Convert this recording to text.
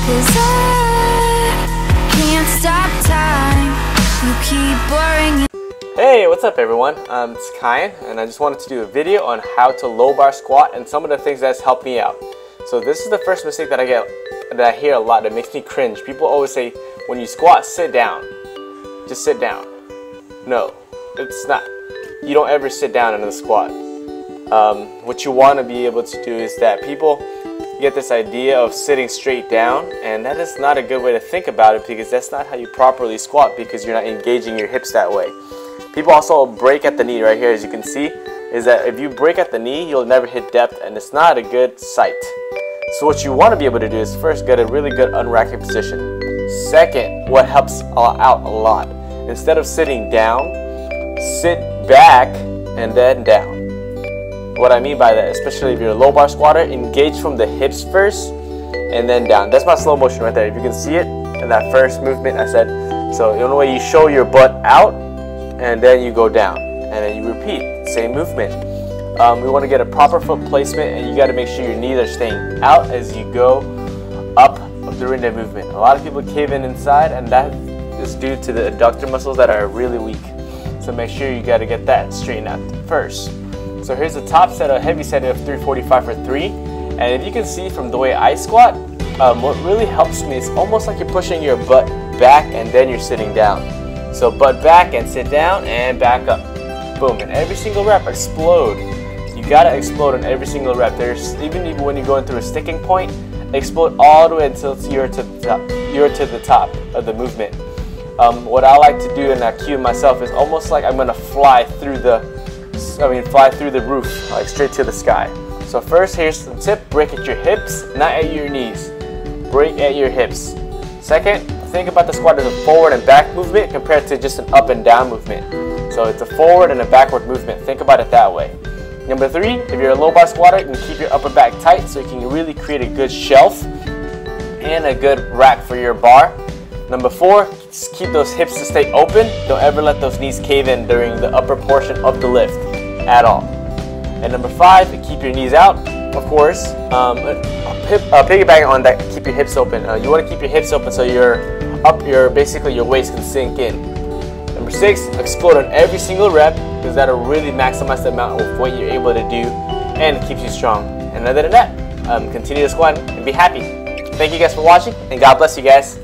'cause I can't stop time. You keep boring. Hey, what's up everyone? It's Kyan, and I just wanted to do a video on how to low bar squat and some of the things that's helped me out. So this is the first mistake that I hear a lot that makes me cringe. People always say, when you squat, sit down. Just sit down. No, it's not. You don't ever sit down in a squat. What you want to be able to do is that people get this idea of sitting straight down, and that is not a good way to think about it, because that's not how you properly squat, because you're not engaging your hips that way. People also break at the knee right here, as you can see, is that if you break at the knee, you'll never hit depth, and it's not a good sight. So what you want to be able to do is first get a really good unracking position. Second, what helps out a lot, instead of sitting down, sit back and then down. What I mean by that, especially if you're a low bar squatter, engage from the hips first and then down. That's my slow motion right there. If you can see it in that first movement I said. So the only way you show your butt out and then you go down and then you repeat, same movement. We want to get a proper foot placement, and you got to make sure your knees are staying out as you go up during the movement. A lot of people cave in inside, and that is due to the adductor muscles that are really weak. So make sure you got to get that straightened out first. So here's the top set, a heavy set of 345 for 3. And if you can see from the way I squat, what really helps me is almost like you're pushing your butt back and then you're sitting down. So butt back and sit down and back up. Boom. And every single rep, explode. You gotta explode on every single rep. There's even when you're going through a sticking point, explode all the way until you're to the top of the movement. What I like to do, and I cue myself, is almost like I'm gonna fly through the roof, like straight to the sky. So first, here's the tip: break at your hips, not at your knees. Break at your hips. Second, think about the squat as a forward and back movement compared to just an up and down movement. So it's a forward and a backward movement. Think about it that way. Number 3, if you're a low bar squatter, you can keep your upper back tight so you can really create a good shelf and a good rack for your bar. Number 4, just keep those hips to stay open. Don't ever let those knees cave in during the upper portion of the lift at all. And number 5, keep your knees out, of course. Piggybacking on that, keep your hips open. You want to keep your hips open so basically your waist can sink in. Number 6, explode on every single rep, because that'll really maximize the amount of weight you're able to do, and it keeps you strong. And other than that, continue to squat and be happy. Thank you guys for watching, and God bless you guys.